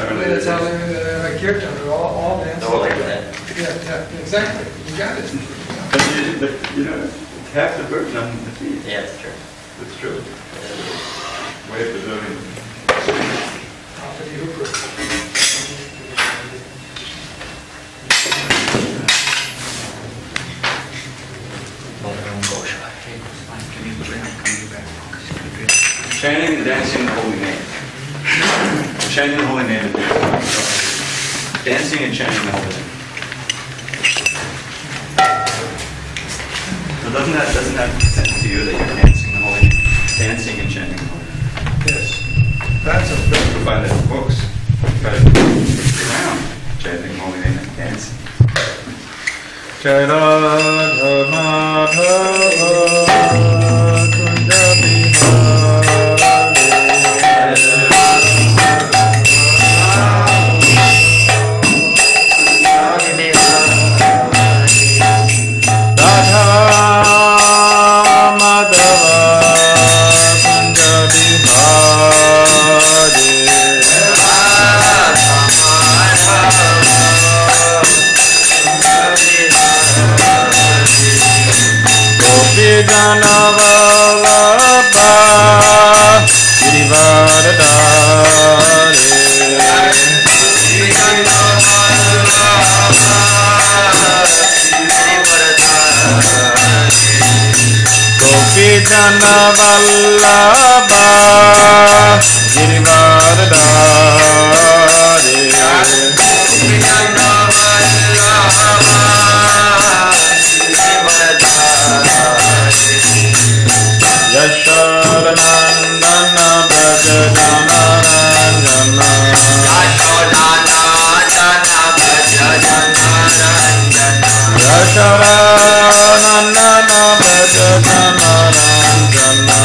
That's how they kirtan, all dance. All like that. Yeah, exactly. You got it. But you know, half the burden on the feet. Yeah, it's true. It's true. Way of deserving. Chanting and dancing the holy name. Chanting the holy name. Dancing and chanting the holy name. So doesn't that make sense to you that you're dancing the holy name? Dancing and chanting the holy name? Yes. That's a You find that in books. But around chanting the holy name and dancing. Jai Radha Madhava Kunja Vallabha Girivardhari Yashodanandana Brajajanarajana Yashodanandana Brajajanarajana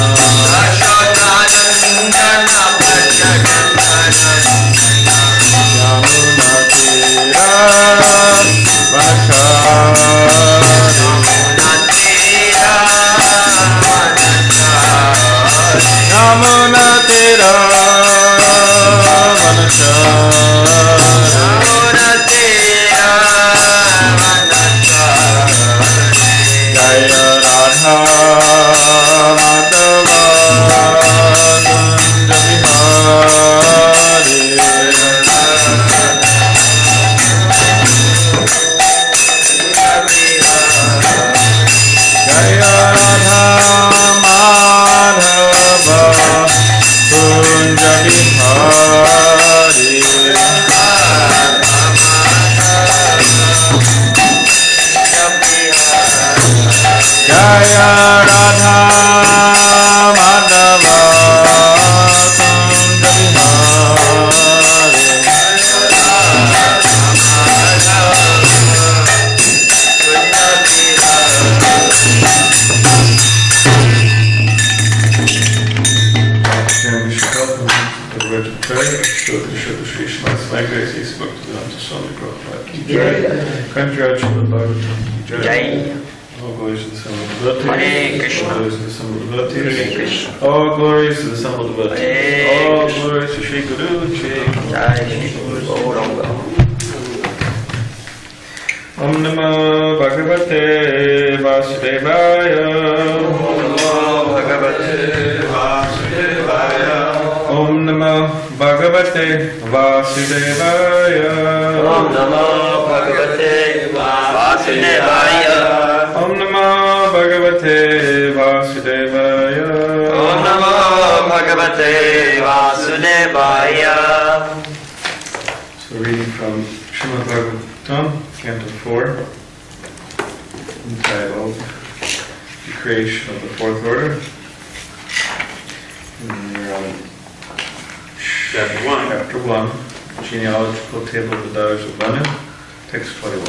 Yamuna Tira Jaya Radha Madhava Kunja Vihari Jaya Radha Madhava Kunja Vihari Jaya Radha Madhava Kunja All glories to the assembled devotees. Hare Krishna. All glories to the assembled devotees. Hare Krishna. All glories to the assembled devotees. Hare All Krishna. glories to Shri Guru. Jai Gauranga. Om Namo Bhagavate Vasudevaya. Om Namo Bhagavate Vasudevaya. Om Namo Bhagavate Vasudevaya. Om Namo Bhagavate Vasudevaya. Om Namo Bhagavate Vasudevaya. Om Namo Bhagavate Vasudevaya. So reading from Srimad Bhagavatam, Canto 4, entitled The Creation of the Fourth Order. And we're on Chapter 1, Genealogical Table of the Daughters of Manu, text 21.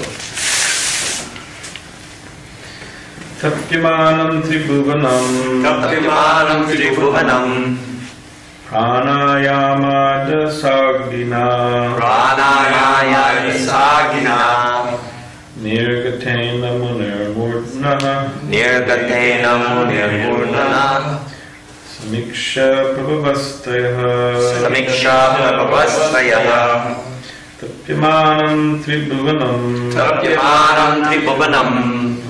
Tapyamanam Tribhuvanam Pranayama Dasagina Nirgatena Munirmurna Samiksha Prabhavastrayah Samiksha Prabhavastrayah Tapyamanam Tribhuvanam Tapyamanam Tribhuvanam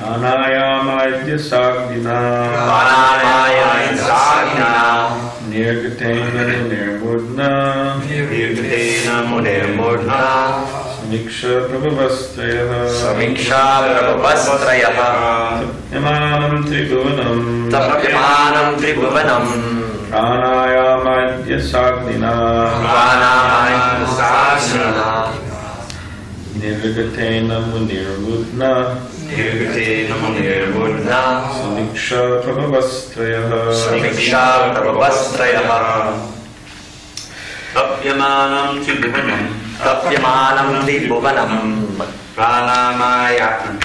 Anayamaidya Sagdina Pranayama Sagnana Nirgatena Nirmudna Nirgatena Munirmurdha Samiksha Prabhavastrayah Samiksha Prabhavastrayah Tapyamanam Tribhuvanam Tapyamanam Tribhuvanam Pranayamaidya Sagdina Pranayama Sagnana Nirgatena Munirmudna Nirgatena Munirmurdha Samiksha Prabhavastrayah Samiksha Prabhavastrayah Tapyamanam Tribhuvanam Tapyamanam Tribhuvanam Pranayamaida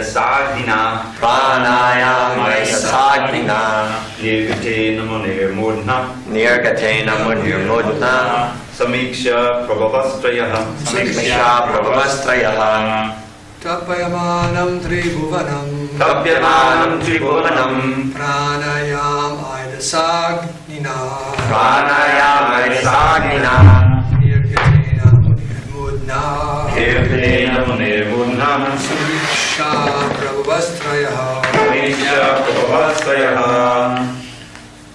Sagnina Pranayama Sagnina Nirgatena Munirmurdha Nirgatena Munirmurdha Samiksha Prabhavastrayah Samiksha Prabhavastrayah Tapayamanam Tribhuvanam Tapyamanam Tribhuvanam Pranayama Sagnina Pranayama Sagnina Nirgatena Mudna Nirgatena Munirmurdha Samiksha Prabhavastrayah Samiksha Prabhavastrayah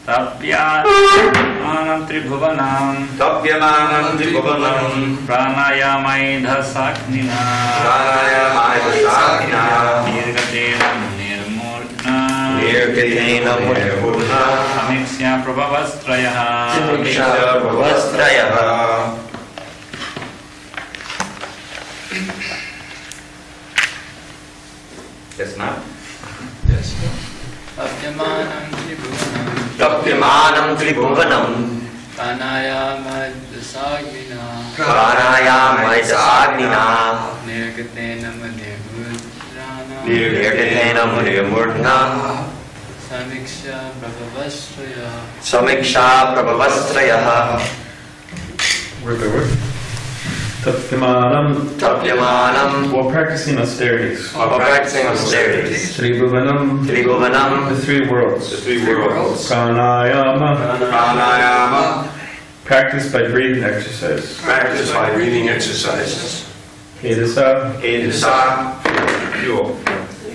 Tapyamanam Tribhuvanam Tapyamanam Tribhuvanam Pranayamaidha Sagnina Pranayamaida Sagnina Nirgatena Munirmurdha Nirgatena Munirmurdha Samiksha Prabhavastrayah Samiksha Prabhavastrayah Yes, ma'am. Yes. Tapyamanam Tribhuvanam Tapyamanam Tribhuvanam Pranayama Sagnina Pranayama Sagnina Nirgatena Munirmurdha Nirgatena Munirmurdha Samiksha Prabhavastrayah Samiksha Prabhavastrayah Word by word. Tapyamanam. Tapyamanam While practicing austerities. While practicing austerities Tribhuvanam. Tribhuvanam The three worlds. The three worlds. Pranayama. Pranayama. Practiced by breathing exercise. Practiced by breathing exercises. Hedasa. Edasa. Fuel.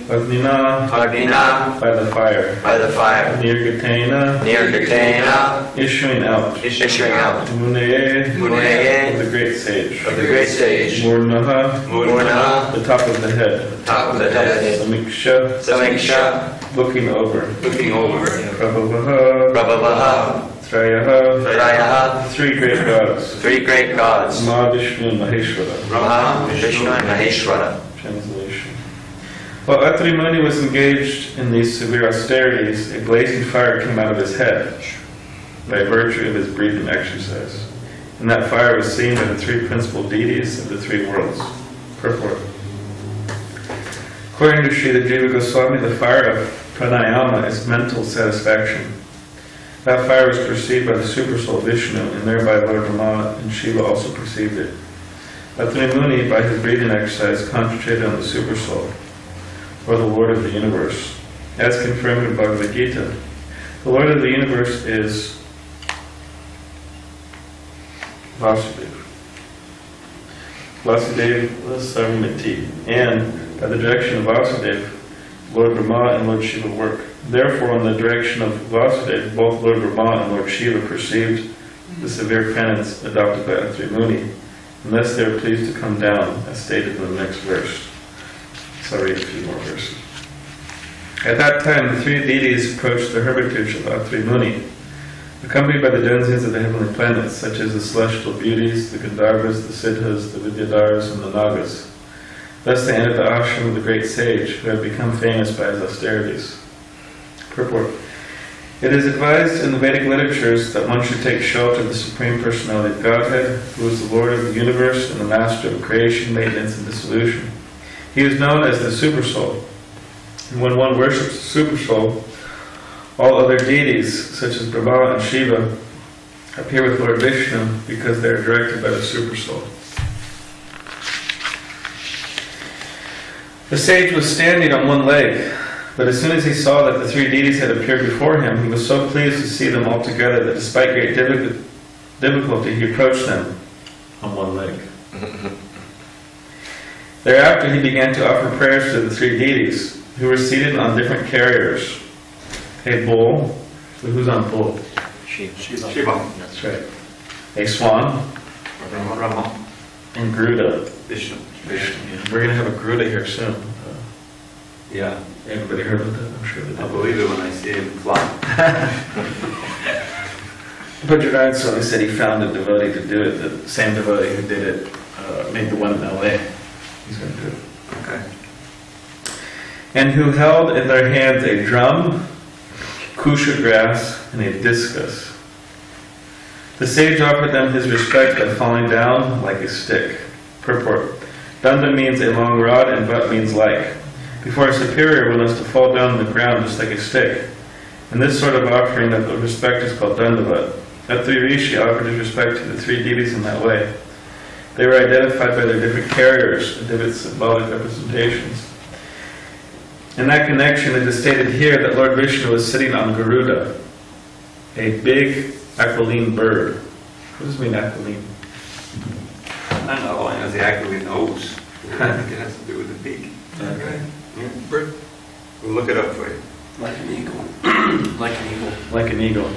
Agnina. Agnina By the fire. by the fire Nirgatena. Nirgatena Issuing out. issuing out Muneye. Muneye The great sage. of the great sage Murnaha. Murna The top of the head. top of the head Samiksha. Samiksha Looking over. Looking over. Prabhavaha. Prabhavaha Trayaha. Trayaha Three great gods. three great gods Maha, Vishnu, and Maheshwara. Brahma Vishnu and Maheshwara. Translation. While Atri Muni was engaged in these severe austerities, a blazing fire came out of his head by virtue of his breathing exercise. And that fire was seen by the three principal deities of the three worlds. Purport. According to Srila Jiva Goswami, the fire of pranayama is mental satisfaction. That fire was perceived by the Supersoul Vishnu, and thereby Lord Brahma and Shiva also perceived it. Atri Muni, by his breathing exercise, concentrated on the Supersoul, or the Lord of the universe. As confirmed in Bhagavad Gita, the Lord of the universe is Vasudeva. Vasudeva Sarvamati. And by the direction of Vasudeva, Lord Brahma and Lord Shiva work. Therefore, in the direction of Vasudeva, both Lord Brahma and Lord Shiva perceived the severe penance adopted by Atri Muni, and thus they are pleased to come down, as stated in the next verse. So I'll read a few more verses. At that time, the three deities approached the hermitage of Atri Muni, accompanied by the denizens of the heavenly planets, such as the celestial beauties, the Gandharvas, the Siddhas, the Vidyadharas, and the Nagas. Thus they entered the ashram of the great sage, who had become famous by his austerities. Purport. It is advised in the Vedic literatures that one should take shelter of the Supreme Personality of Godhead, who is the Lord of the universe and the Master of creation, maintenance, and dissolution. He is known as the Supersoul. And when one worships the Supersoul, all other deities, such as Brahma and Shiva, appear with Lord Vishnu because they are directed by the Supersoul. The sage was standing on one leg, But as soon as he saw that the three deities had appeared before him, he was so pleased to see them all together that despite great difficulty he approached them on one leg. Thereafter he began to offer prayers to the three deities, who were seated on different carriers. A bull, so who's on bull? Shiva. That's right. A swan, Rama. and Garuda. Vishnu. We're going to have a Garuda here soon. Yeah. Everybody heard of that? I'm sure they I did. believe it when I see him fly. Bajrang Swami said he found a devotee to do it, the same devotee who did it, made the one in LA. He's going to do it. Okay. And who held in their hands a drum, kusha grass, and a discus. The sage offered them his respect by falling down like a stick. Purport. Danda means a long rod and vat means like. Before a superior, one is to fall down on the ground just like a stick. And this sort of offering of respect is called dandavat. Atri Rishi offered his respect to the three deities in that way. They were identified by their different carriers, different symbolic representations. In that connection, it is stated here that Lord Vishnu was sitting on Garuda, a big aquiline bird. What does it mean, aquiline? I don't know, I know the aquiline nose. I think it has to do with the beak. Okay. Yeah. Bird. We'll look it up for you. Like an eagle. Like an eagle. Like an eagle.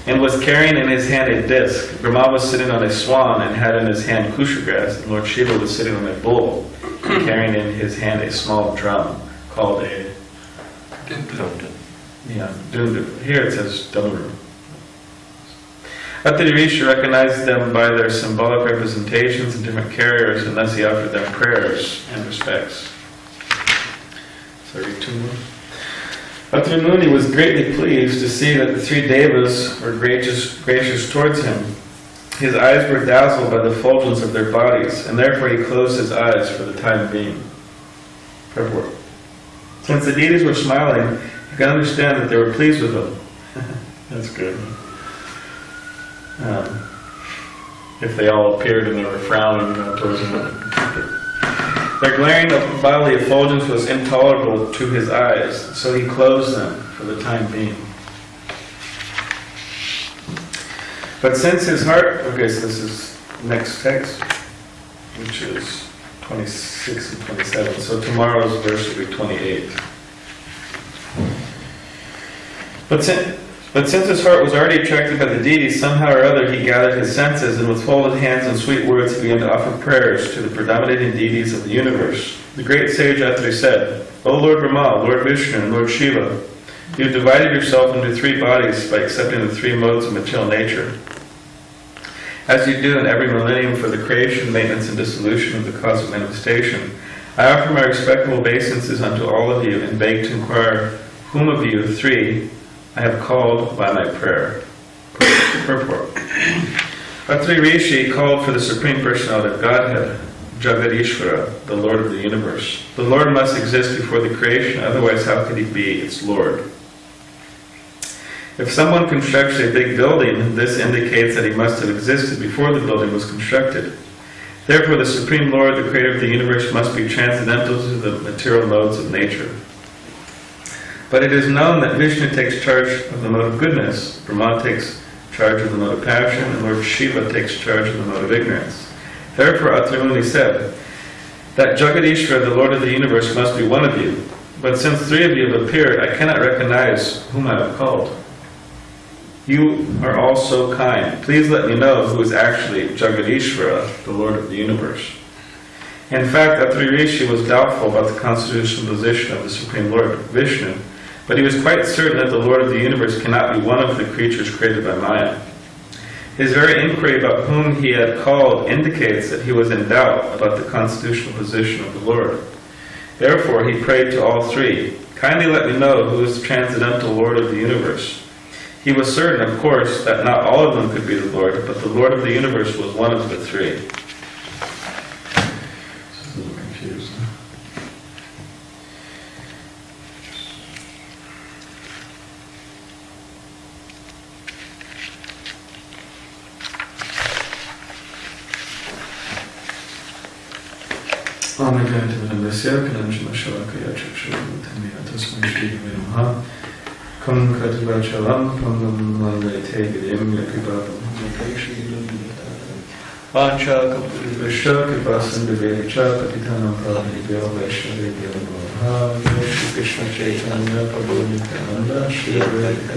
And was carrying in his hand a disc. Brahma was sitting on a swan and had in his hand kusha grass, and Lord Shiva was sitting on a bull, carrying in his hand a small drum called a dundu. Here it says dundu. Atri Rishi recognized them by their symbolic representations and different carriers, and thus he offered them prayers and respects. So read two more. Atri Muni was greatly pleased to see that the three devas were gracious towards him. His eyes were dazzled by the effulgence of their bodies, and therefore he closed his eyes for the time being. Purport. Since the deities were smiling, you can understand that they were pleased with him. That's good. If they all appeared and they were frowning towards him. Their glaring bodily effulgence was intolerable to his eyes, so he closed them for the time being. But since his heart... Okay, so this is next text, which is 26 and 27. So tomorrow's verse will be 28. But since his heart was already attracted by the deities, somehow or other he gathered his senses, and with folded hands and sweet words he began to offer prayers to the predominating deities of the universe. The great sage Atri said, O Lord Brahma, Lord Vishnu, and Lord Shiva, you have divided yourself into three bodies by accepting the three modes of material nature, as you do in every millennium for the creation, maintenance, and dissolution of the cause of manifestation. I offer my respectable obeisances unto all of you, and beg to inquire whom of you three I have called by my prayer. Purport. Atri Rishi called for the Supreme Personality of Godhead, Jagadishvara, the Lord of the universe. The Lord must exist before the creation, otherwise how could he be its Lord? If someone constructs a big building, this indicates that he must have existed before the building was constructed. Therefore, the Supreme Lord, the Creator of the universe, must be transcendental to the material modes of nature. But it is known that Vishnu takes charge of the mode of goodness, Brahma takes charge of the mode of passion, and Lord Shiva takes charge of the mode of ignorance. Therefore, Atri Muni said that Jagadishvara, the Lord of the universe, must be one of you. But since three of you have appeared, I cannot recognize whom I have called. You are all so kind. Please let me know who is actually Jagadishvara, the Lord of the universe. In fact, Atri Rishi was doubtful about the constitutional position of the Supreme Lord, Vishnu, but he was quite certain that the Lord of the universe cannot be one of the creatures created by Maya. His very inquiry about whom he had called indicates that he was in doubt about the constitutional position of the Lord. Therefore, he prayed to all three, kindly let me know who is the transcendental Lord of the universe. He was certain, of course, that not all of them could be the Lord, but the Lord of the universe was one of the three. This is a little confusing. Omnikantavidandasya Kananjana Shalakaya Chakshurutamiya Tasmai Shri Vimaha Kum Kativachalam Pangam Landayate Vidyam Yakibabam Shri Vancha Kapurivasha Kipasandavyacha Patitanam Pradipyo Vaishnavya Namaha Shri Krishna Chaitanya Prabhu Nityananda Shri Advaita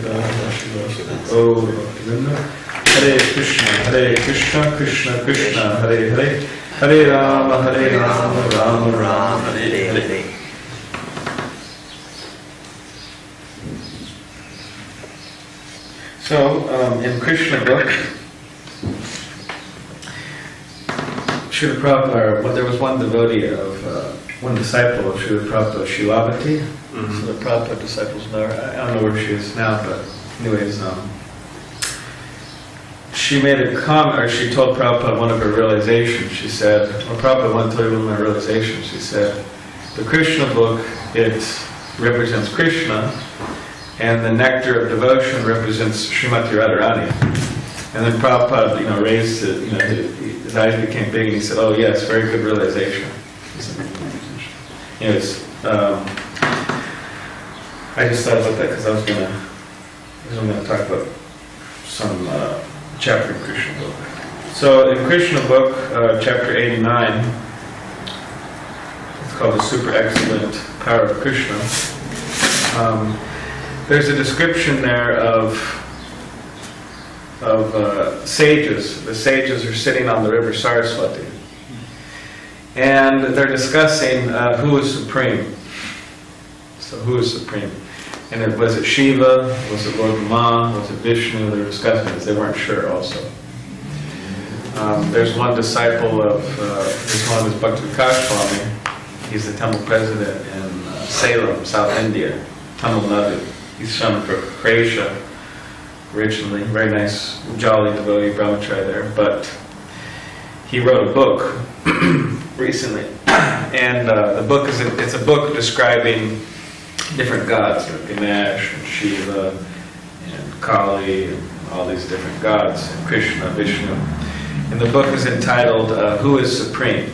Shri Oh Bhaktivinoda Hare Krishna, Krishna Krishna, Hare Hare, Hare Rama, Rama Rama, Hare Hare. So, in Krishna book, Srila Prabhupada, well, there was one devotee of, one disciple of Srila Prabhupada, Shilavati. So the Prabhupada disciples know her. I don't know where she is now, but anyways, she made a comment, or she told Prabhupada one of her realizations. She said, well, Prabhupada wanted to tell you one of my realizations. She said, the Krishna book, it represents Krishna, and the nectar of devotion represents Srimati Radharani. And then Prabhupada, raised it, his eyes became big, and he said, oh yes, very good realization. Anyways, I just thought about that because I was going to talk about some chapter in Krishna book. So in Krishna book, chapter 89, it's called the Super Excellent Power of Krishna. There's a description there of sages. The sages are sitting on the river Saraswati, and they're discussing who is supreme. So who is supreme? And was it Shiva? Was it Lord Brahma? Was it Vishnu? They were discussing this. They weren't sure also. There's one disciple of, his name is Bhakti Swami. He's the temple president in Salem, South India, Tamil Nadu. He's from Croatia originally. Very nice, jolly devotee brahmachari there. But he wrote a book recently. And the book it's a book describing different gods, like Ganesh and Shiva and Kali and all these different gods, and Krishna, Vishnu. And the book is entitled Who is Supreme?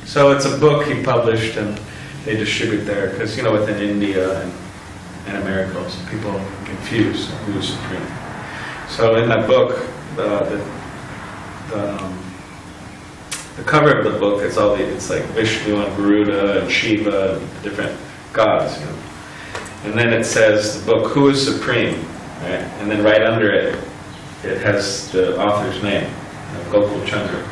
So it's a book he published and they distribute there because, within India and America, some people are confused who is supreme. So in that book, the cover of the book, it's like Vishnu and Garuda and Shiva and different gods, and then it says the book Who is Supreme, right? And then right under it has the author's name, Gokul Chandra.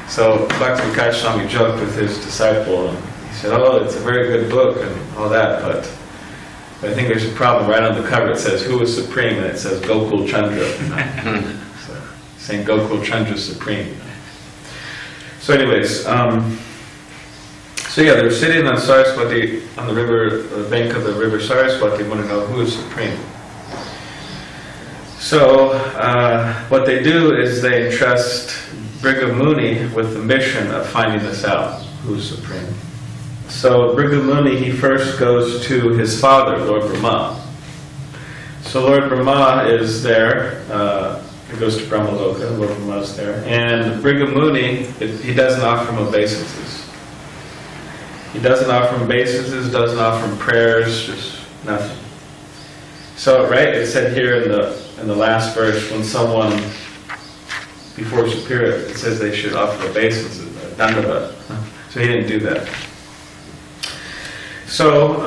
So Bhakti Swami joked with his disciple and he said, oh, it's a very good book and all that, but I think there's a problem. Right on the cover it says Who is Supreme, and it says Gokul Chandra. So saying Gokul Chandra is supreme. So anyways, they were sitting on Saraswati, on the river, the bank of the river Saraswati, want to know who is supreme. So what they do is they entrust Bhrigu Muni with the mission of finding this out, who is supreme. So Bhrigu Muni, he first goes to his father, Lord Brahma. So Lord Brahma is there. He goes to Brahmaloka, Lord Brahma is there. And Bhrigu Muni, he doesn't offer him obeisances. He doesn't offer him obeisances, doesn't offer him prayers, just nothing. So, right, it said here in the last verse, when someone, before superior, it says they should offer obeisances, dandava. So he didn't do that. So,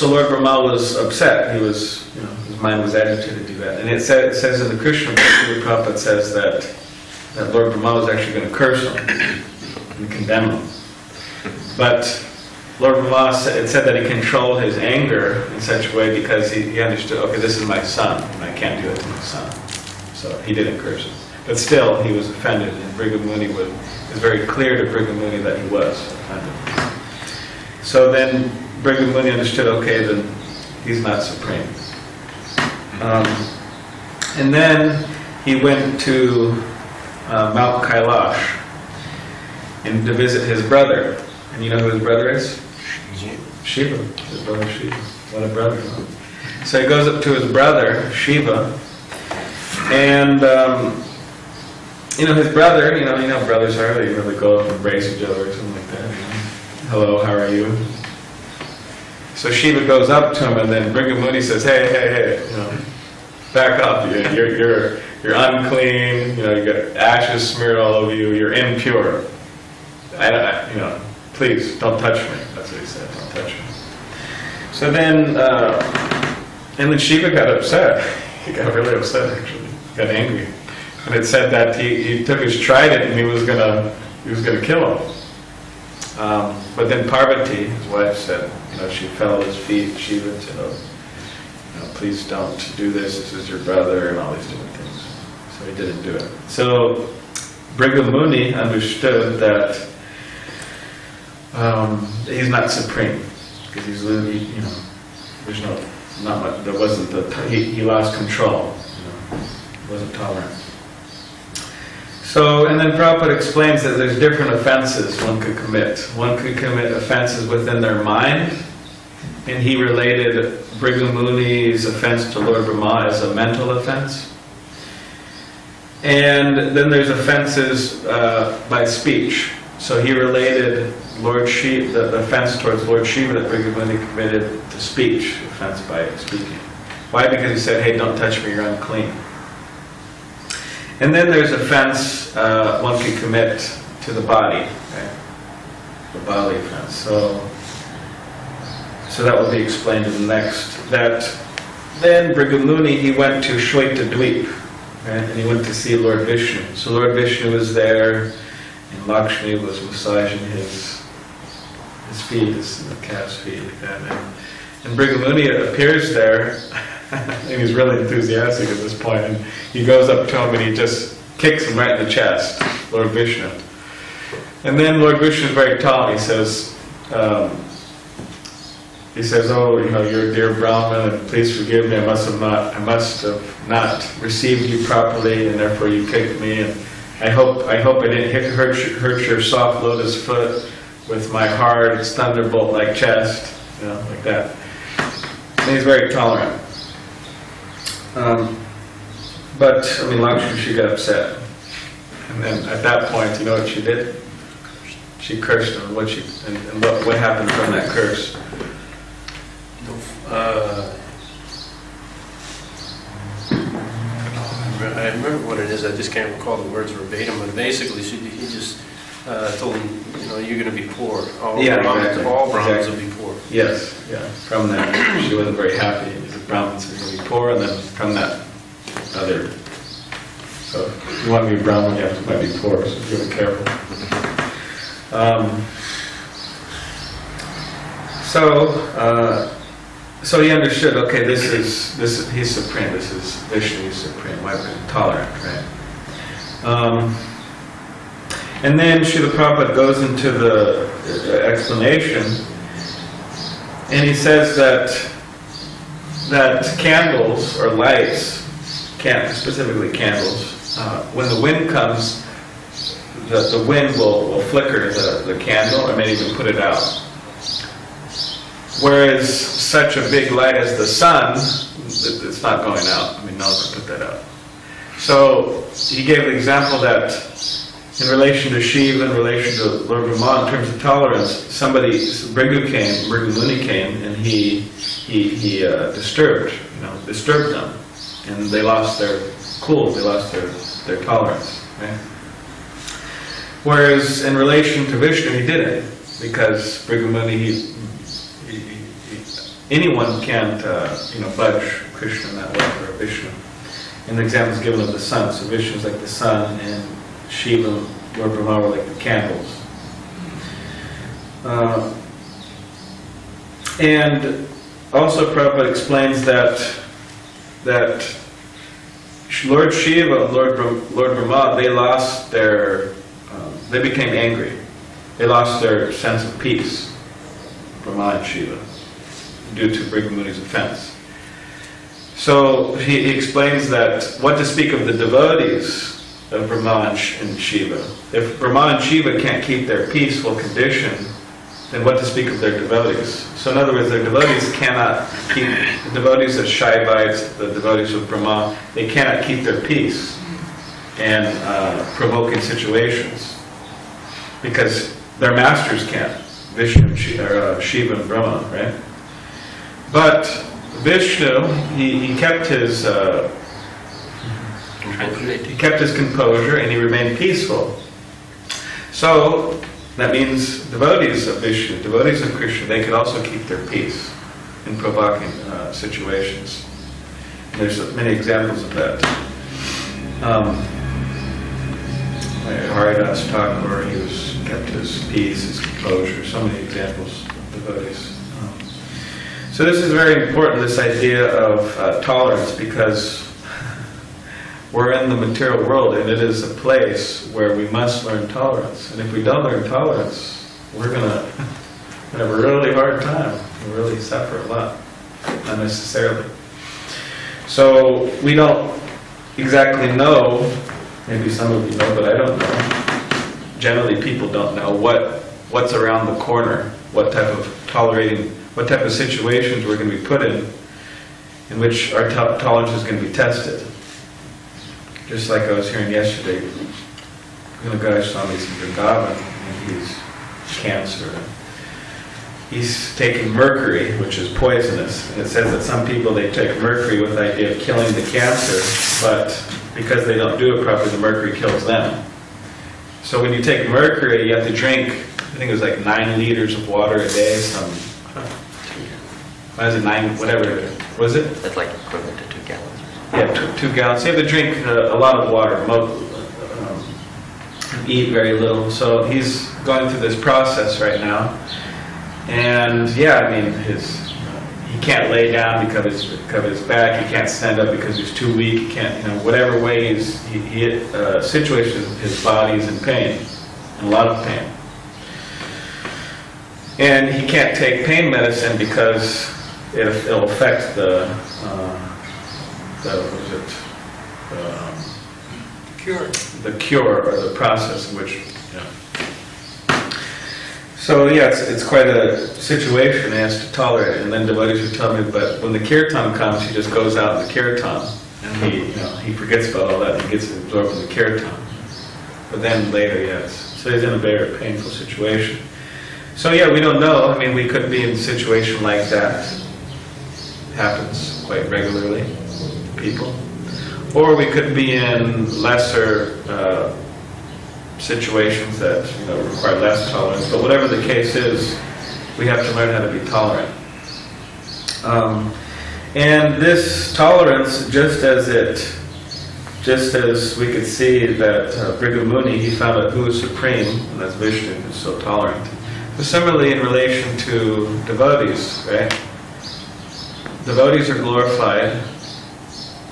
Lord Brahma was upset. He was, his mind was agitated to do that. And it says in the Krishna book, the Prabhupada says that Lord Brahma was actually going to curse him and condemn him. But Lord Brahma, it said that he controlled his anger in such a way because he understood, okay, this is my son, and I can't do it to my son. So he didn't curse him. But still, he was offended, and Bhrigu Muni it was very clear to Bhrigu Muni that he was offended. So then Bhrigu Muni understood, okay, then he's not supreme. And then he went to Mount Kailash and to visit his brother. And you know who his brother is? Shiva. His brother Shiva. What a brother. Huh? So he goes up to his brother, Shiva, and his brother, you know brothers are, they really go up and embrace each other or something like that. Hello, how are you? So Shiva goes up to him, and then Brigamuni says, hey, back up. You're unclean. You got ashes smeared all over you. You're impure. Please don't touch me. That's what he said. Don't touch me. So then, and then Shiva got upset. He got really upset, actually. He got angry, and it said that he took his trident and he was gonna kill him. But then Parvati, his wife, said, she fell at his feet. Shiva said, please don't do this. This is your brother, and all these different things. So he didn't do it. So Brigamuni understood that he's not supreme, because he's literally, there's not much. There wasn't he lost control. He wasn't tolerant. So, and then Prabhupada explains that there's different offenses one could commit. One could commit offenses within their mind, and he related Brigamuni's offense to Lord Brahma as a mental offense. And then there's offenses by speech. So he related the offense towards Lord Shiva that Brigamuni committed to speech, offense by speaking. Why? Because he said, hey, don't touch me, you're unclean. And then there's offense one can commit to the body, right? The bodily offense. So that will be explained in the next. That then Brigamuni, he went to Shweta-dweep, right? And he went to see Lord Vishnu. So Lord Vishnu was there, and Lakshmi was massaging his feet, the calf's feet, like that. And Brigamuni appears there. And he's really enthusiastic at this point, and he goes up to him and he just kicks him right in the chest, Lord Vishnu. And then Lord Vishnu is very tall. He says, oh, you're a dear Brahman, and please forgive me. I must have not received you properly, and therefore you kicked me. And I hope I didn't hurt your soft lotus foot with my hard thunderbolt-like chest, like that. And he's very tolerant. But Lakshmi, she got upset, and then at that point, you know what she did? She cursed him. What happened from that curse? I remember what it is. I just can't recall the words verbatim, but basically, he just told him, you're going to be poor. All Brahmins will be poor. Yes, yeah. From that, she wasn't very happy. The Brahmins are going to be poor, and then from that other. So if you want to be Brahmin, you have to might be poor. So be really careful. So he understood. Okay, this is he's supreme. This is Vishnu. He's supreme. Why tolerant, right? And then Srila Prabhupada goes into the explanation, and he says that candles or lights, specifically candles, when the wind comes, the wind will flicker the candle or maybe even put it out. Whereas such a big light as the sun, it's not going out. No one can put that out. So he gave the example that in relation to Shiva, in relation to Lord Brahma, in terms of tolerance, Brigamuni came, and he disturbed them, and they lost their cool, they lost their tolerance. Right? Whereas in relation to Vishnu, he didn't, because Brigamuni, anyone can't budge Krishna in that way, or Vishnu. And the example is given of the sun. So Vishnu is like the sun, and Shiva, Lord Brahma, were like the candles. And also Prabhupada explains that Lord Shiva and Lord Brahma, they became angry. They lost their sense of peace, Brahma and Shiva, due to Brigamuni's offense. So he explains that what to speak of the devotees of Brahma and Shiva. If Brahma and Shiva can't keep their peaceful condition, then what to speak of their devotees? So in other words, their devotees cannot keep, the devotees of Shaivites, the devotees of Brahma, they cannot keep their peace and provoking situations, because their masters can't, Vishnu, Shiva and Brahma, right? But Vishnu, he kept his composure and he remained peaceful. So that means devotees of Vishnu, devotees of Krishna, they could also keep their peace in provoking situations. And there's many examples of that. Haridas Thakur, he kept his peace, his composure. So many examples of devotees. So this is very important, this idea of tolerance, because we're in the material world and it is a place where we must learn tolerance. And if we don't learn tolerance, we're going to have a really hard time. We'll really suffer a lot, unnecessarily. So we don't exactly know, maybe some of you know, but I don't know. Generally people don't know what's around the corner, what type of situations we're going to be put in which our tolerance is going to be tested. Just like I was hearing yesterday, a guy saw me in Vrindavan, and he's cancer. He's taking mercury, which is poisonous. And it says that some people, they take mercury with the idea of killing the cancer, but because they don't do it properly, the mercury kills them. So when you take mercury, you have to drink, I think it was like 9 liters of water a day, why is it 9, whatever, was it? That's like equivalent to 2 gallons. Yeah, 2 gallons. So you have to drink a lot of water, eat very little. So he's going through this process right now. And yeah, I mean, he can't lay down because of his back. He can't stand up because he's too weak. He can't, whatever way situation, his body is in pain, in a lot of pain. And he can't take pain medicine because it'll affect the cure or the process in which. So yeah, it's quite a situation. He has to tolerate it. And then devotees would tell me, but when the kirtan comes, he just goes out in the kirtan, and he forgets about all that and he gets absorbed in the kirtan. But then later, yes. So he's in a very painful situation. So yeah, we don't know. I mean, we could be in a situation like that. It happens quite regularly to people. Or we could be in lesser situations that require less tolerance. But whatever the case is, we have to learn how to be tolerant. And this tolerance, just as we could see that Bhrigu Muni, he found out who is supreme, and that's Vishnu, who's so tolerant. But similarly, in relation to devotees, right? Devotees are glorified.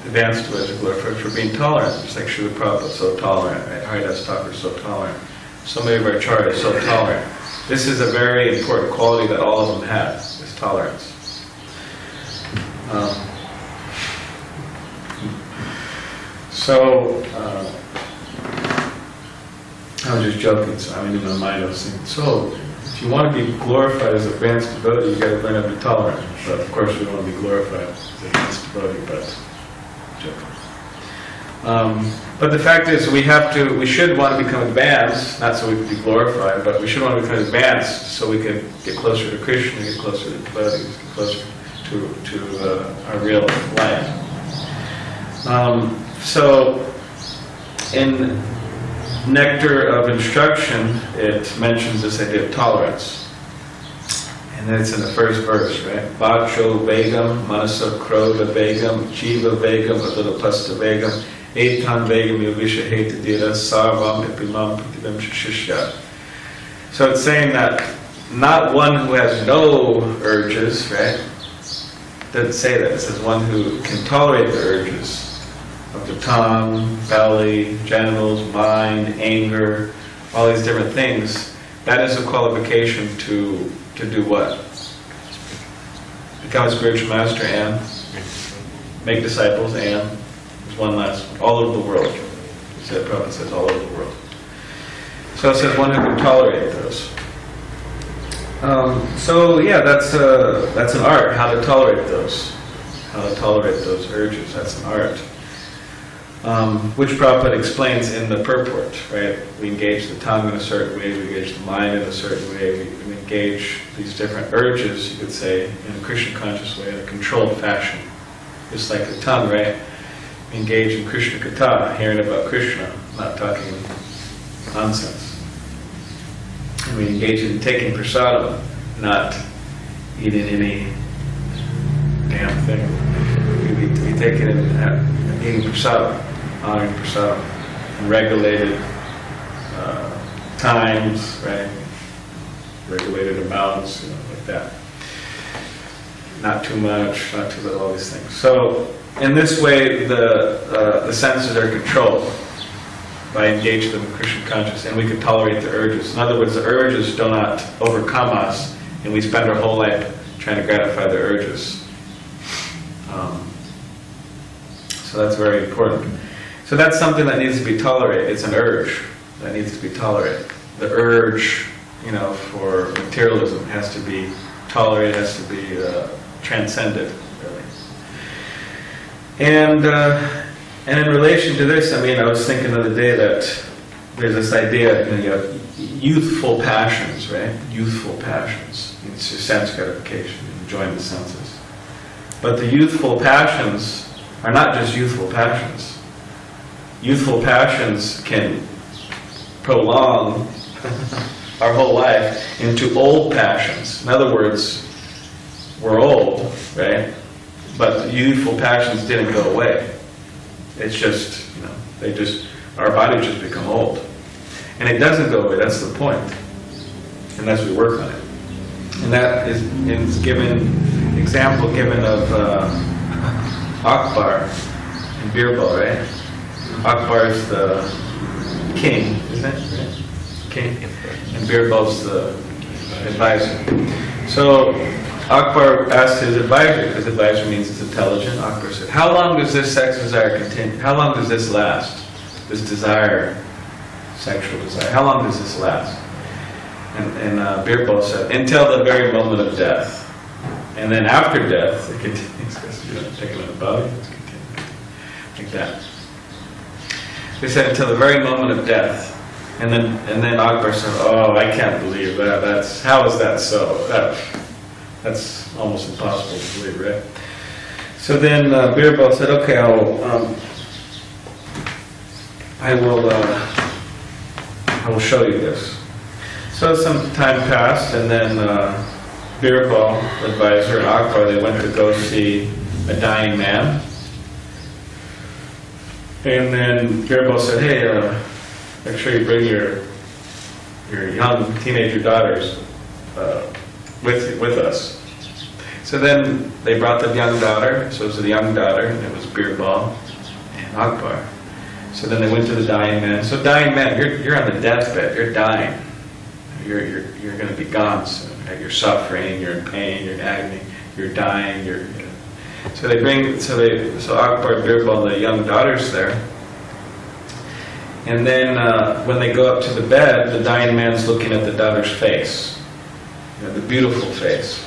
Advanced devotees are glorified for being tolerant. Just like Srila Prabhupada, so tolerant, right? Haridas Thakur, so tolerant. So many of our acharyas, so tolerant. This is a very important quality that all of them have, is tolerance. I was just joking. So, in my mind I was thinking, so if you want to be glorified as advanced devotee, you got to learn how to be tolerant. But of course we don't want to be glorified as advanced devotee, but joking. But the fact is, we should want to become advanced, not so we can be glorified, but we should want to become advanced so we can get closer to Krishna, get closer to devotees, get closer to our real life. So in Nectar of Instruction, it mentions this idea of tolerance. And then it's in the first verse, right? Vacho Vegam, Manasa Krodha Vegam, Jiva Vegam, Adulapasta Vegam, Etan Vegam Yovisha Heta Dira, Sarvam Ipimam Pratibim Shishya. So it's saying that not one who has no urges, right? It doesn't say that. It says one who can tolerate the urges of the tongue, belly, genitals, mind, anger, all these different things. That is a qualification to do what? Become a spiritual master and make disciples, and there's one last one, all over the world. Prabhupada says all over the world. So it says one who can tolerate those. So yeah, that's an art, how to tolerate those. How to tolerate those urges, that's an art. which Prabhupada explains in the purport, right? We engage the tongue in a certain way, we engage the mind in a certain way, we engage these different urges, you could say, in a Krishna conscious way, in a controlled fashion. Just like the tongue, right? We engage in Krishna Katha, hearing about Krishna, not talking nonsense. And we engage in taking prasadam, not eating any damn thing. We take it in eating prasadam, honoring prasadam, and regulated times, right? Regulated amounts, like that. Not too much, not too little, all these things. So, in this way, the senses are controlled by engaging them in Krishna consciousness, and we can tolerate the urges. In other words, the urges do not overcome us, and we spend our whole life trying to gratify the urges. So that's very important. So that's something that needs to be tolerated. It's an urge that needs to be tolerated. The urge, for materialism has to be tolerated, has to be transcended, really. And in relation to this, I was thinking the other day that there's this idea, you have youthful passions, right? Youthful passions. It's your sense gratification, enjoying the senses. But the youthful passions are not just youthful passions. Youthful passions can prolong our whole life into old passions. In other words, we're old, right? But the youthful passions didn't go away. It's just, our bodies just become old. And it doesn't go away, that's the point. Unless we work on it. And that is example given of Akbar and Birbal, right? Akbar is the king, isn't it? Right? King. And Birbal's the advisor. So Akbar asked his advisor, because advisor means it's intelligent. Akbar said, how long does this sex desire continue? How long does this last? This desire, sexual desire. How long does this last? And Birbal said, until the very moment of death. And then after death, it continues, because taking on the body, it's continuing. Like that. They said until the very moment of death. And then Akbar said, oh, I can't believe that. How is that so? That's almost impossible to believe, right? So then Birbal said, okay, I will show you this. So some time passed, and then Birbal, advisor, and Akbar, they went to go see a dying man. And then Birbal said, hey, make sure you bring your young teenager daughters with us. So then they brought the young daughter, so it was a young daughter, and it was Birbal and Akbar. So then they went to the dying man. So dying man, you're on the deathbed, you're dying. You're going to be gone soon. Right? You're suffering, you're in pain, you're in agony, you're dying, So Akbar, Birbal, the young daughter's there. And then when they go up to the bed, the dying man's looking at the daughter's face. The beautiful face.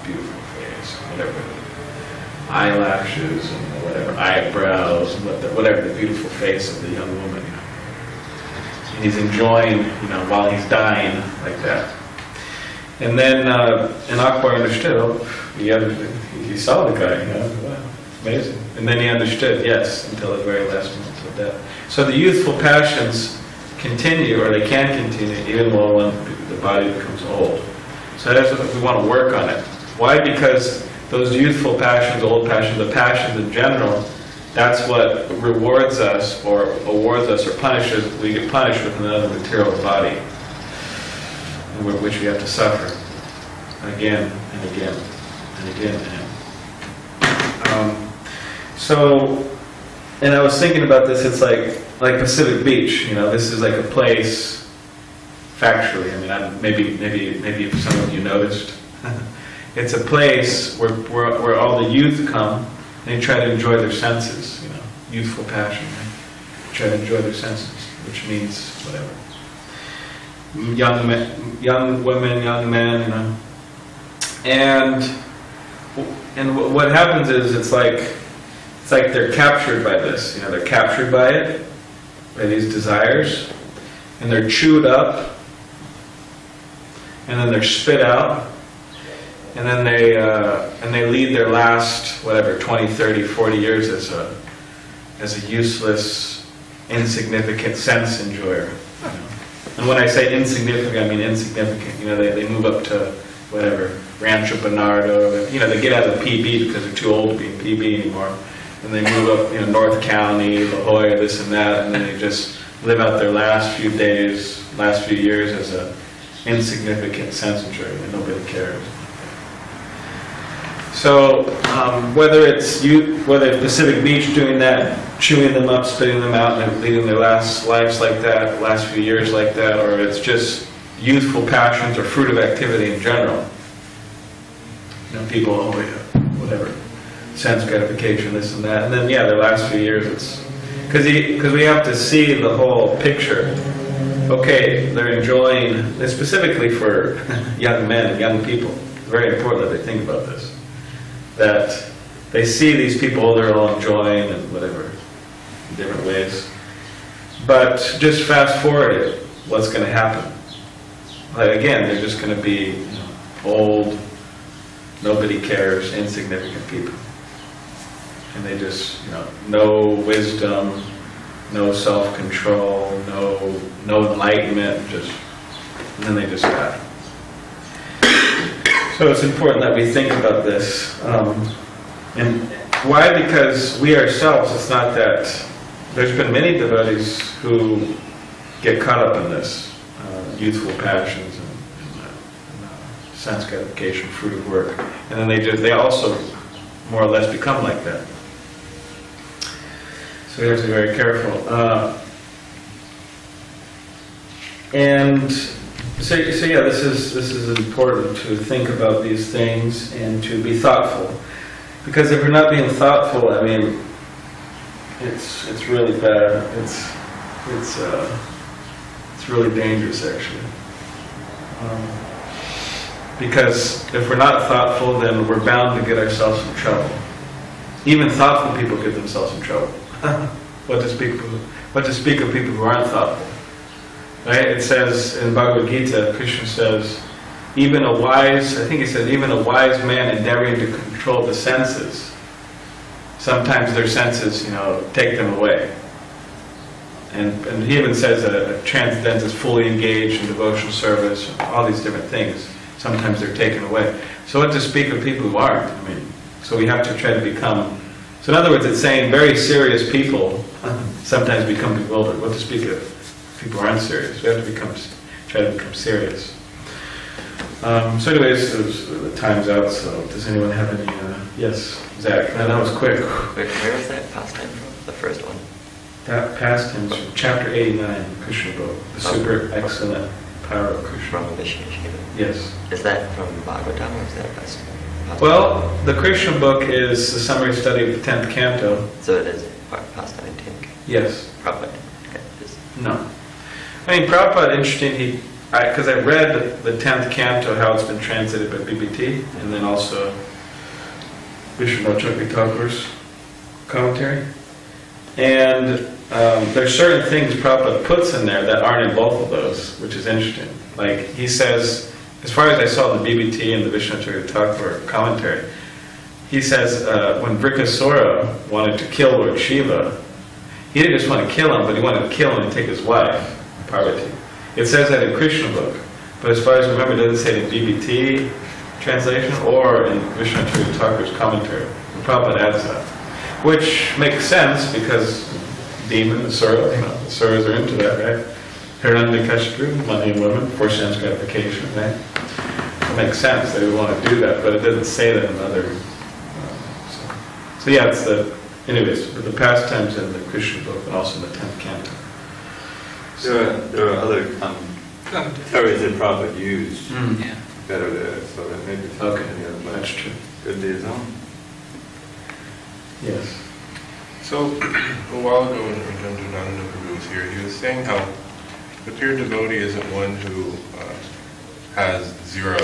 Beautiful face, whatever. Eyelashes and whatever, eyebrows, whatever, the beautiful face of the young woman. And he's enjoying, while he's dying, like that. And then, and Akbar understood, he saw the guy, wow, amazing. And then he understood, yes, until the very last moment of death. So the youthful passions continue, or they can continue, even when the body becomes old. So that's what we want to work on it. Why? Because those youthful passions, old passions, the passions in general, that's what rewards us, or awards us, or punishes. We get punished with another material body, which we have to suffer again and again and again and again. And I was thinking about this. It's like Pacific Beach. This is like a place. Factually, maybe some of you noticed. It's a place where all the youth come and they try to enjoy their senses. Youthful passion. Right? Try to enjoy their senses, which means whatever. Young women, young men, And what happens is it's like it's like they're captured by this. You know, they're captured by it, by these desires, and they're chewed up, and then they're spit out, and then they lead their last, whatever, 20, 30, 40 years as a useless, insignificant sense enjoyer. You know? And when I say insignificant, I mean insignificant. You know, they move up to whatever, Rancho Bernardo. You know, they get out of the PB because they're too old to be in PB anymore. And they move up, you know, North County, La Jolla, this and that, and then they just live out their last few days, last few years as a insignificant sense enjoyer that nobody cares. So whether it's Pacific Beach doing that, chewing them up, spitting them out, and leading their last lives like that, last few years like that, or it's just youthful passions or fruit of activity in general. You know, people, oh yeah, whatever, sense gratification, this and that, and then yeah, their last few years, it's because we have to see the whole picture. Okay, they're enjoying, specifically for young men and young people. It's very important that they think about this. That they see these people they're all enjoying and whatever, in different ways. But just fast forward it, what's going to happen? Like again, they're just going to be old, nobody cares, insignificant people. And they just, no wisdom, no self-control, no enlightenment, and then they just die. So it's important that we think about this. And why? Because we ourselves, it's not that, there's been many devotees who get caught up in this, youthful passions and sense gratification, fruit of work. And then they also more or less become like that. So we have to be very careful. So yeah, this is important to think about these things and to be thoughtful, because if we're not being thoughtful, I mean, it's really bad. It's really dangerous actually, because if we're not thoughtful, then we're bound to get ourselves in trouble. Even thoughtful people get themselves in trouble. What to speak of people who aren't thoughtful? Right? It says in Bhagavad Gita, Krishna says, even a wise man endeavoring to control the senses, sometimes their senses, take them away. And he even says that a transcendentalist is fully engaged in devotional service, all these different things. Sometimes they're taken away. So what to speak of people who aren't? So we have to try to become. So in other words, it's saying very serious people sometimes become bewildered. What to speak of? People aren't serious. We have to try to become serious. So anyways, the time's out, so does anyone have any, yes, Zach, that was quick. Where was that pastime from, the first one? That pastime is from chapter 89, Krishna book, the super excellent power of Krishna. From Vishnu Shiva? Yes. Is that from Bhagavatam or is that pastime? Well, the Krishna book is the summary study of the 10th canto. So it is pastime in 10th? Yes. Prabhupada? No. Prabhupada, interesting, because I read the 10th canto, how it's been translated by BBT, and then also Vishnu Thakur's commentary. And there's certain things Prabhupada puts in there that aren't in both of those, which is interesting. Like he says, as far as I saw in the BBT and the Vishnu Thakur commentary, he says when Vrikasura wanted to kill Lord Shiva, he didn't just want to kill him, but he wanted to kill him and take his wife, Parvati. It says that in Krishna book, but as far as I remember, it doesn't say it in BBT translation or in Vishnu Thakur's commentary. And Prabhupada adds that, which makes sense because demon, the Suras are into that, right? Hiranyakashipu, money and women, for sense gratification, right? It makes sense they would want to do that, but it doesn't say that in other. So yeah, it's but the pastimes in the Krishna book and also in the 10th canto. There are other commentaries that Prabhupada used that are there, so that maybe that's true. Could be his own. Yes. So a while ago when Nanda Prabhu was here, he was saying how the pure devotee isn't one who has zero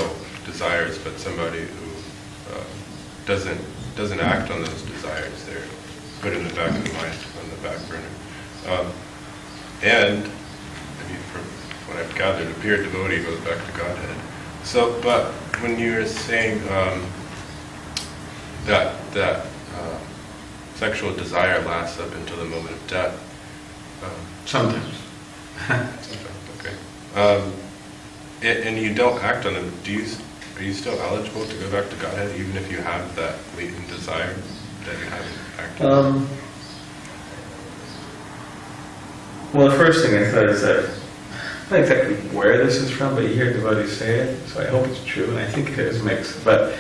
desires, but somebody who doesn't act on those desires. put in the back of the mind, on the back burner. And, I mean, from what I've gathered, a pure devotee goes back to Godhead. So, but when you're saying that sexual desire lasts up until the moment of death. Sometimes. Okay. And you don't act on it. Are you still eligible to go back to Godhead even if you have that latent desire that you haven't acted on? Well, the first thing I thought is that, I'm not exactly where this is from, but you hear devotees say it, so I hope it's true, and I think it is mixed, but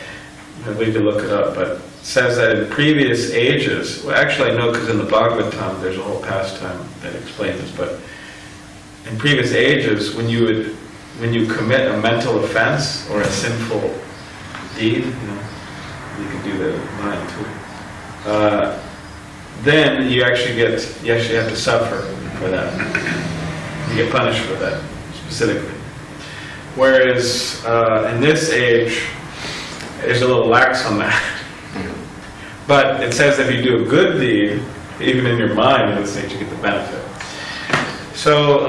I need to look it up. But it says that in previous ages, well, actually I know because in the Bhagavatam there's a whole pastime that explains this, but in previous ages, when you commit a mental offense or a sinful deed, you can do that with mind too. Then you actually have to suffer for that. You get punished for that specifically. Whereas in this age, there's a little lax on that. But it says that if you do a good deed, even in your mind, in this age, you get the benefit. So,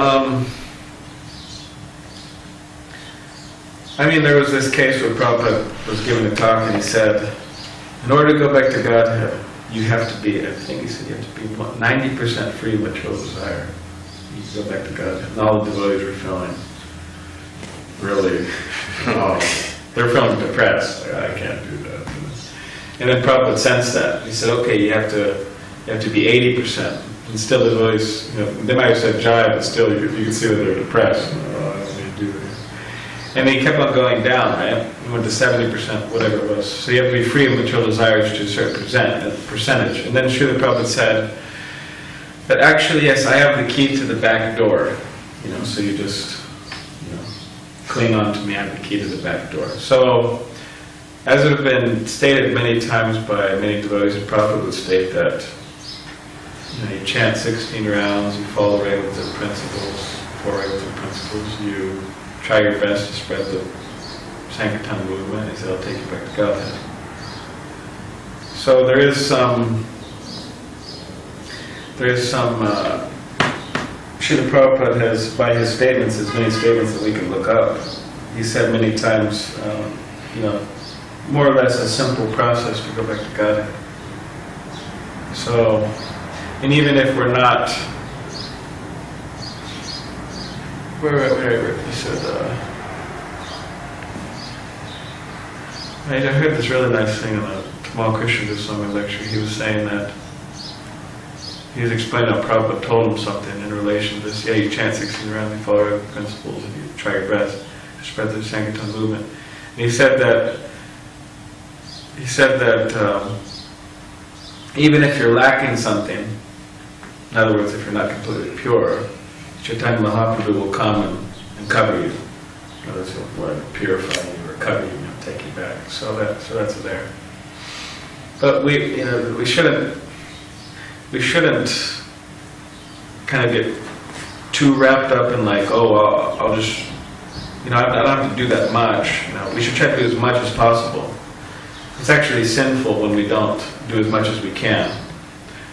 there was this case where Prabhupada was giving a talk and he said, in order to go back to Godhead, you have to be, I think he said you have to be 90% free of material desire. You can go back to Godhead. And all the devotees were feeling really, they're feeling depressed. Like, I can't do that. And then Prabhupada sensed that. He said, okay, you have to be 80%. And still the devotees, they might have said jive, but still you can see that they're depressed. I don't need to do that. And he kept on going down, right? He went to 70%, whatever it was. So you have to be free of material desires to a certain percentage. And then Srila Prabhupada said that actually, yes, I have the key to the back door. So you just, cling on to me, I have the key to the back door. So, as it has been stated many times by many devotees, Prabhupada would state that you chant 16 rounds, you follow regulative principles, 4 regulative principles, you try your best to spread the Sankirtan movement, he said, I'll take you back to Godhead. So there is some Srila Prabhupada has, by his statements, there's many statements that we can look up. He said many times, more or less a simple process to go back to Godhead. So, and even if we're not, he said, I heard this really nice thing in the Tamal Krishna Goswami lecture. He was saying that, he was explaining how Prabhupada told him something in relation to this. Yeah, you chant 16 rounds, you follow the principles, and you try your best to spread the Sankirtan movement. And he said that even if you're lacking something, in other words, if you're not completely pure, Chaitanya Mahaprabhu will come and cover you. In other words, he'll purify you or cover you and take you back. So that's there. But we shouldn't kind of get too wrapped up in like, I'll just, I don't have to do that much. We should try to do as much as possible. It's actually sinful when we don't do as much as we can.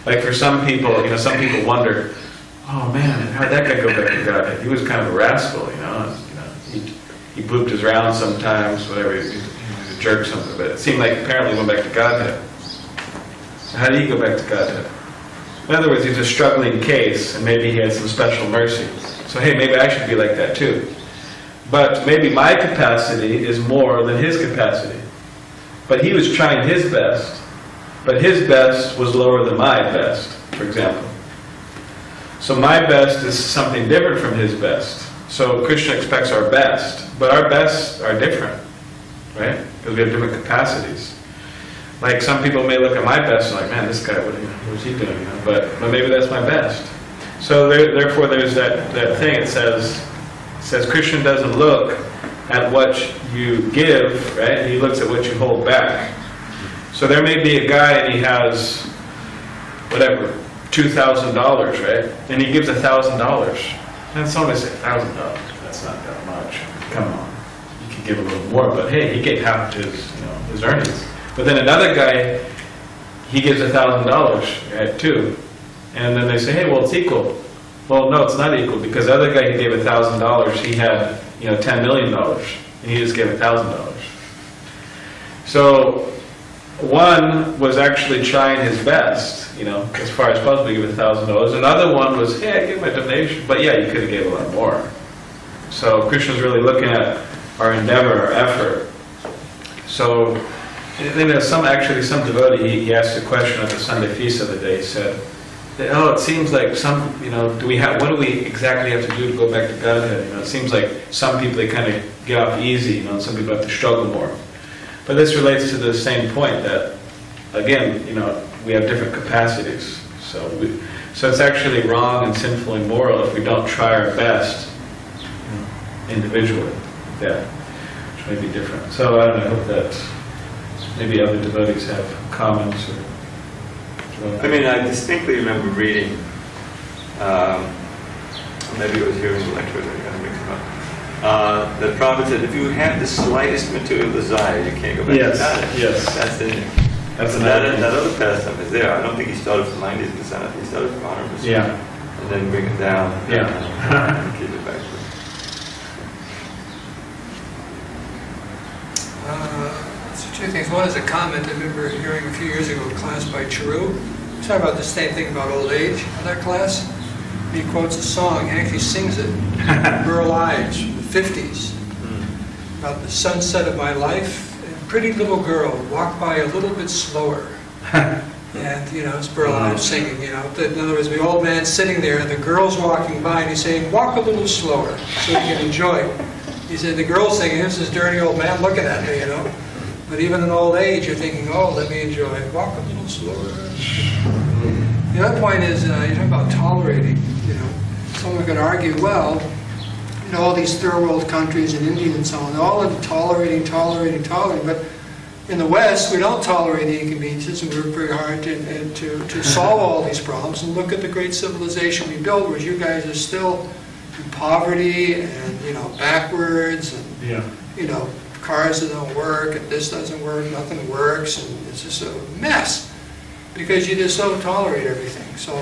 Like for some people, some people wonder, oh man, how'd that guy go back to Godhead? He was kind of a rascal, he pooped his round sometimes, whatever, he was a jerk something, but it seemed like apparently he went back to Godhead. So how did he go back to Godhead? In other words, he's a struggling case, and maybe he had some special mercy. So hey, maybe I should be like that too. But maybe my capacity is more than his capacity. But he was trying his best, but his best was lower than my best, for example. So my best is something different from his best. So Krishna expects our best, but our bests are different, right? Because we have different capacities. Like some people may look at my best and like, man, this guy, what's he doing? But maybe that's my best. So therefore, there's that thing. It says Krishna doesn't look at what you give, right? He looks at what you hold back. So there may be a guy and he has whatever $2,000, right? And he gives $1,000. And somebody say $1,000. That's not that much. Come on, you can give a little more. But hey, he gave half his earnings. But then another guy, he gives $1,000, right, too. And then they say, hey, well, it's equal. Well, no, it's not equal, because the other guy who gave $1,000, he had, $10 million, and he just gave $1,000. So one was actually trying his best, as far as possible to give $1,000. Another one was, hey, I gave my donation, but yeah, you could have gave a lot more. So Krishna's really looking at our endeavor, our effort. So, some devotee, he asked a question at the Sunday feast of the day. He said, "Oh, it seems like what do we exactly have to do to go back to Godhead? It seems like some people they kind of get off easy, and some people have to struggle more." But this relates to the same point that, again, we have different capacities. So it's actually wrong and sinful and immoral if we don't try our best individually. Yeah, which may be different. So I don't know, I hope that maybe other devotees have comments or. I distinctly remember reading, maybe it was here in the lecture, I kind of mixed them up, that Prabhu said, if you have the slightest material desire, you can't go back to God. Yes. That's in there. That other pastime is there. I don't think he started from 90%, I think he started from 100%. Yeah. And then bring it down. Yeah. And keep it back. Two things. One is a comment I remember hearing a few years ago in class by Charu. He talked about the same thing about old age in that class. He quotes a song, he actually sings it, Burl Ives from the 50s, about the sunset of my life. A pretty little girl walked by a little bit slower. And, it's Burl Ives singing, In other words, the old man's sitting there and the girl's walking by and he's saying, walk a little slower so you can enjoy. He said, the girl's singing, here's this dirty old man looking at me, But even in old age, you're thinking, oh, let me enjoy it. Walk a little slower. The other point is, you talk about tolerating, Someone could argue, well, all these third world countries and India and so on, they're all into tolerating. But in the West, we don't tolerate the inconveniences, and we work very hard to solve all these problems. And look at the great civilization we built, whereas you guys are still in poverty and, backwards and, cars that don't work, and this doesn't work, nothing works, and it's just a mess because you just don't tolerate everything. So,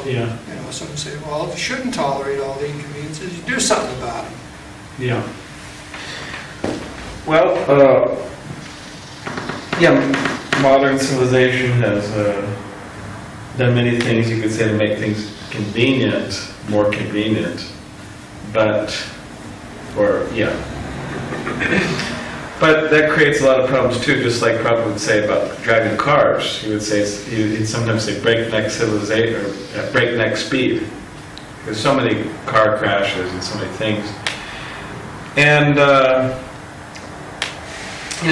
some say, well, if you shouldn't tolerate all the inconveniences, you do something about them. Yeah. Well, modern civilization has done many things, you could say, to make things more convenient, But that creates a lot of problems too, just like Prabhu would say about driving cars. He'd sometimes say breakneck civilization, or breakneck speed. There's so many car crashes and so many things. And,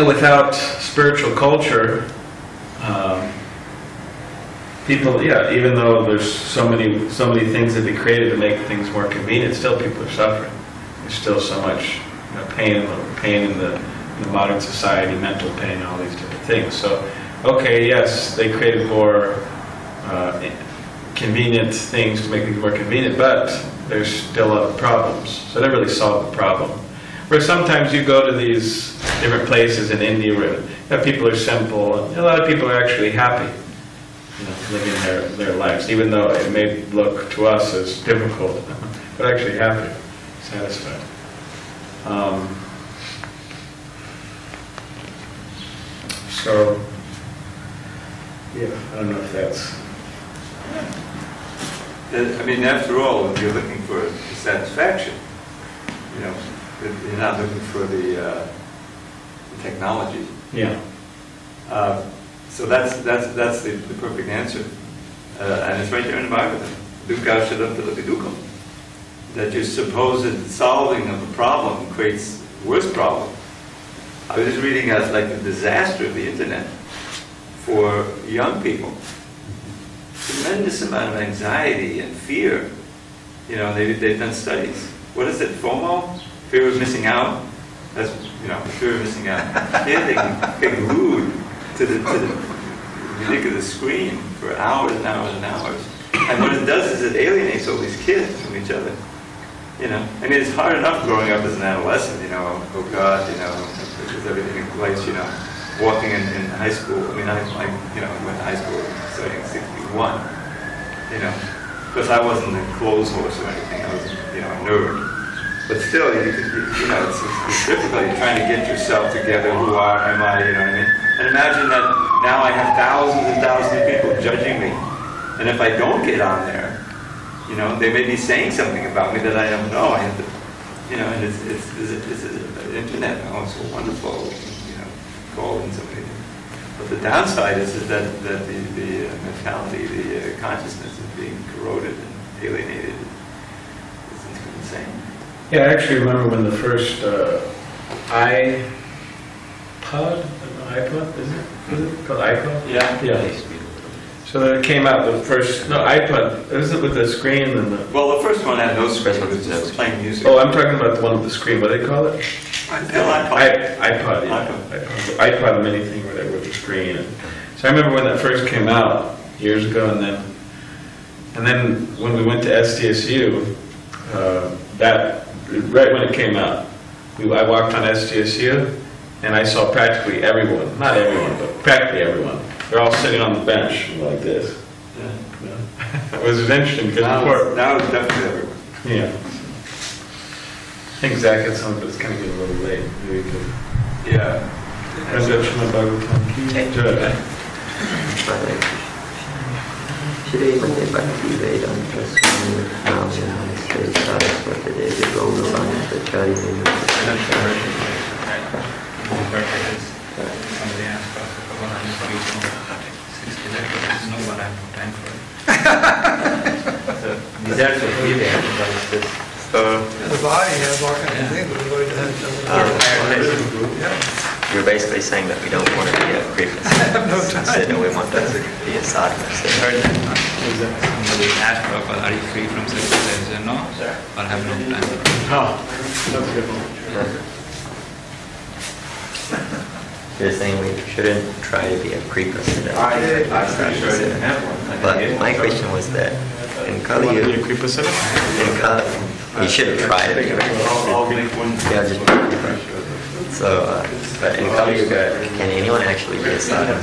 without spiritual culture, people, even though there's so many things that be created to make things more convenient, still people are suffering. There's still so much pain in the modern society, mental pain, all these different things. So, okay, yes, they created more convenient things to make things more convenient, but there's still a lot of problems. So they really solve the problem. Where sometimes you go to these different places in India where people are simple, and a lot of people are actually happy, living their lives, even though it may look to us as difficult, but actually happy, satisfied. So, I don't know if that's... after all, if you're looking for satisfaction, you're not looking for the technology. Yeah. So that's the perfect answer. And it's right there in the Bhagavatam. Dukkha shadaptalati dukkam. That your supposed solving of a problem creates worse problem. I was just reading the disaster of the internet for young people. Tremendous amount of anxiety and fear. They've done studies. What is it? FOMO? Fear of missing out? That's, fear of missing out. Yeah, they can get glued to the ridiculous screen for hours and hours and hours. And what it does is it alienates all these kids from each other. It's hard enough growing up as an adolescent, oh God, is everything in place, walking in high school. I mean, I went to high school studying in '61. Because I wasn't a clothes horse or anything. I was, a nerd. But still, it's difficult. You're trying to get yourself together. Who am I? You know what I mean? And imagine that now I have thousands and thousands of people judging me. And if I don't get on there, they may be saying something about me that I don't know. I have to, and it's the internet now. It's so wonderful. Calling somebody. But the downside is that the mentality, the consciousness is being corroded and alienated. It's insane. Yeah, I actually remember when the first iPod, is it called iPod? Yeah. So it came out iPod, is it with the screen and the... Well, the first one had no screen, it was just playing music. Oh, I'm talking about the one with the screen, what do they call it? iPod, yeah. iPod mini thing, whatever, with the screen. So I remember when that first came out, years ago, and then when we went to SDSU, right when it came out, I walked on SDSU, and I saw practically everyone, not everyone, but practically everyone. They're all sitting on the bench like this. Yeah. It was interesting because now it's definitely everyone. Yeah. I think Zach had something, but it's kind of getting a little late. Maybe we could. Yeah. srimadbhagavatam. Srimate Bhakti Vedanta Swami Namaste Saraswati Devi Gauravanta Charini. Somebody asked us a couple of weeks ago, 60 letters, no one have time for it. These are so really this. The body has all kinds of things, but the body doesn't. You're basically saying that we don't want to be a creep. Instead, we want to be a sadhana. I heard that somebody asked Prabhupada, are you free from sex? I said, no, I have no time for it. Oh, that's a good one. You're saying we shouldn't try to be a creeper. I'm pretty sure I didn't have one. But my question was that in Kali Yuga, you shouldn't try to be a creeper. I'll make one. Yeah, just be a creeper. So, but in Kali Yuga, can anyone actually be a sadhana?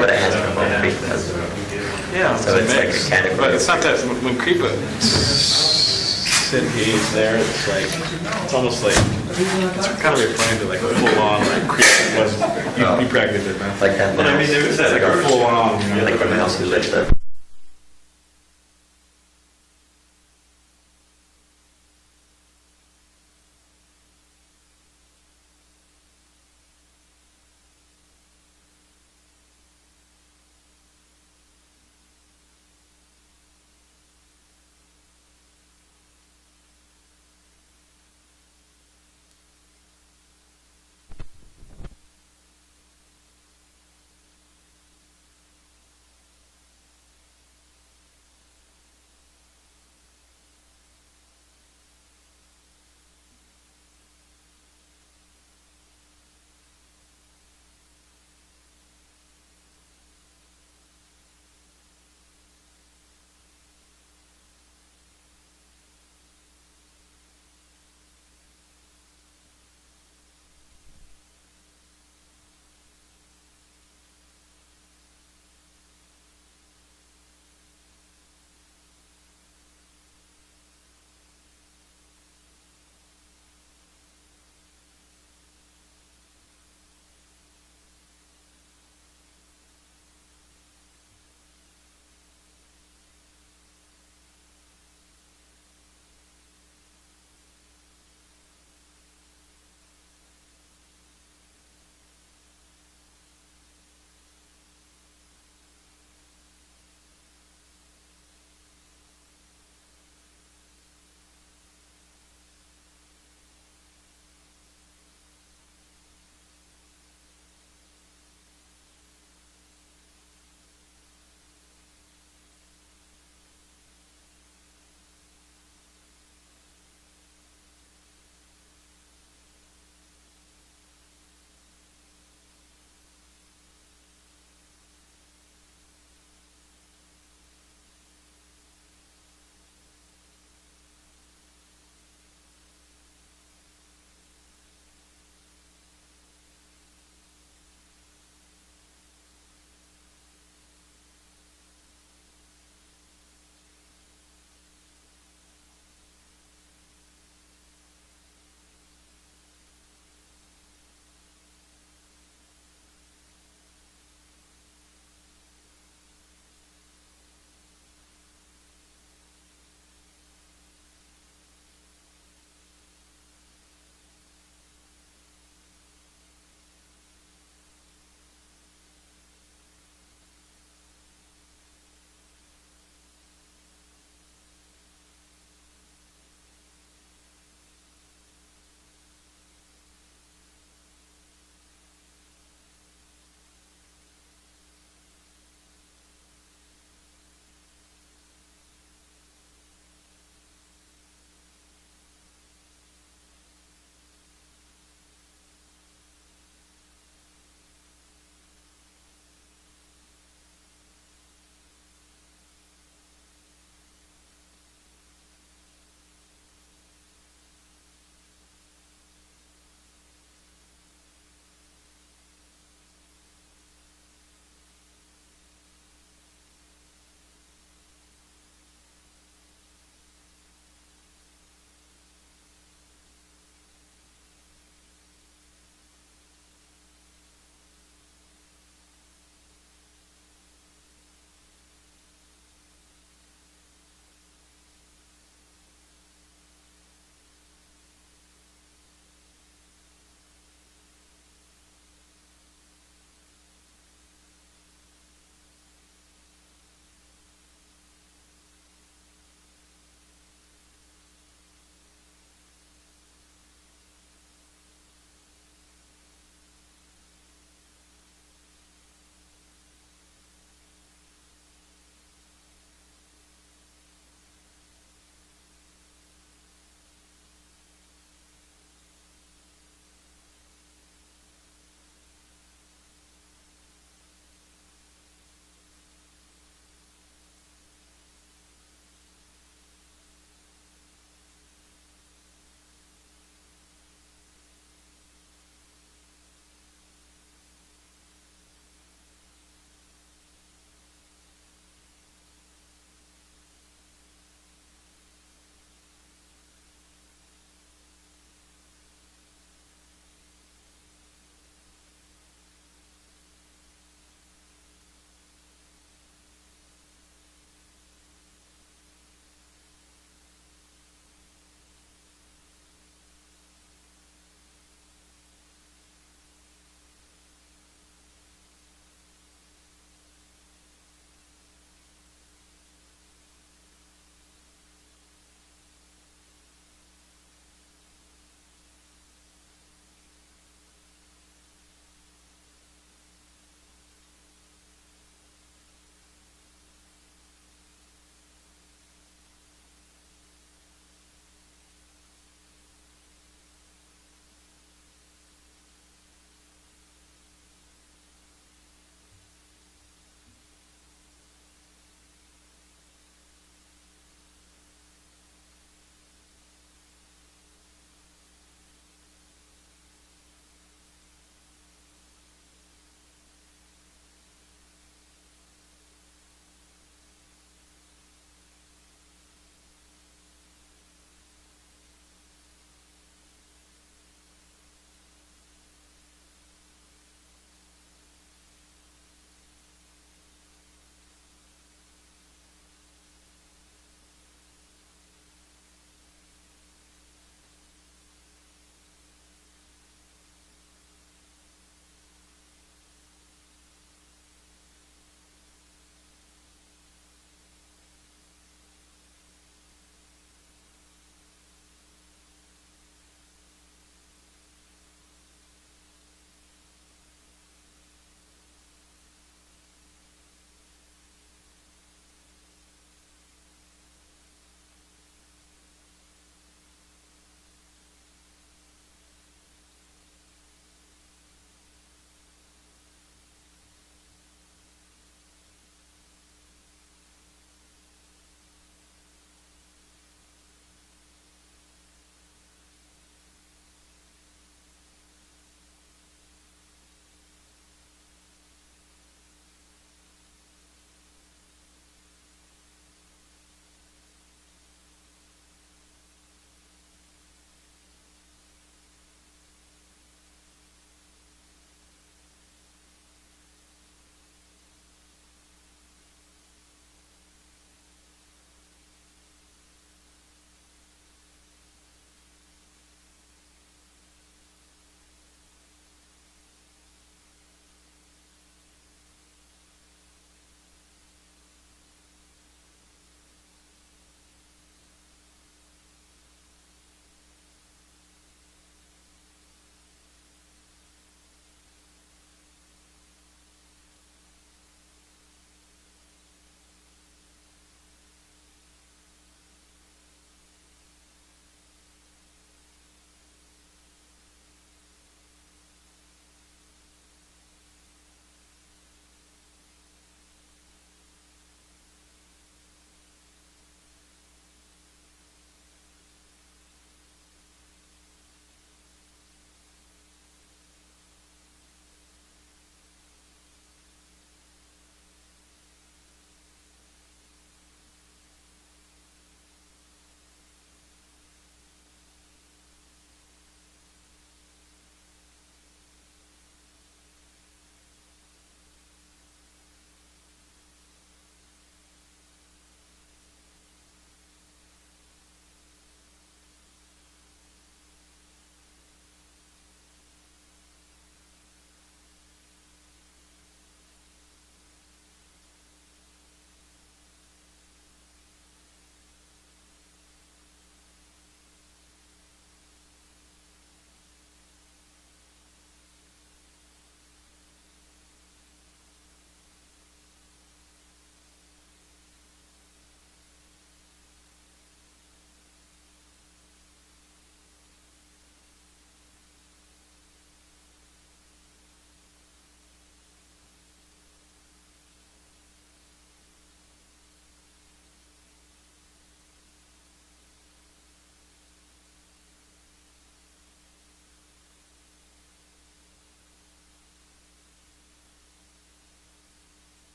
But I asked from one creeper. Yeah, So it's like a category. but it's not that when Kripa he's there, it's like it's almost like it's kind of referring to like a full on like Kripa was you practiced it, man. Like that mouse. I mean, there was It's like a full on, Like the mouse who lifts up.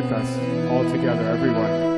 with us all together, everyone.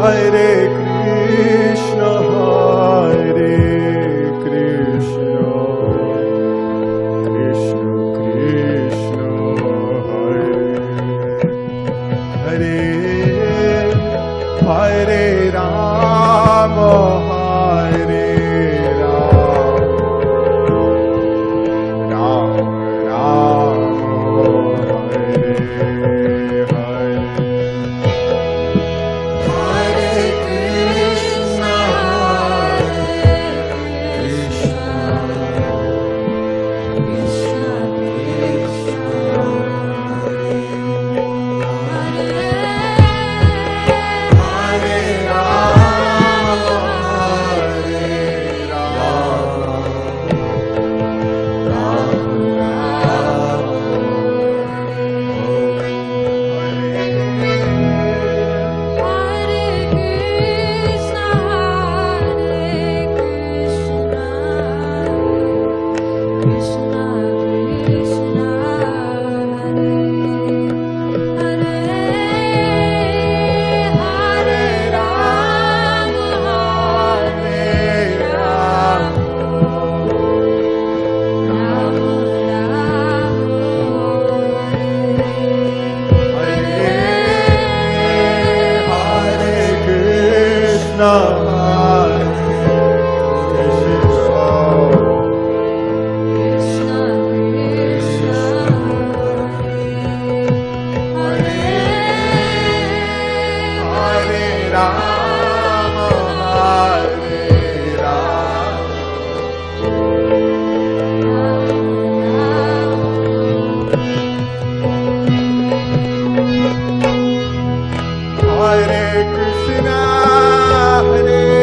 Hare Krishna, Hare Krishna, Krishna Krishna, Hare Hare, Hare Rama, Hare Rama, Hare Krishna, Hare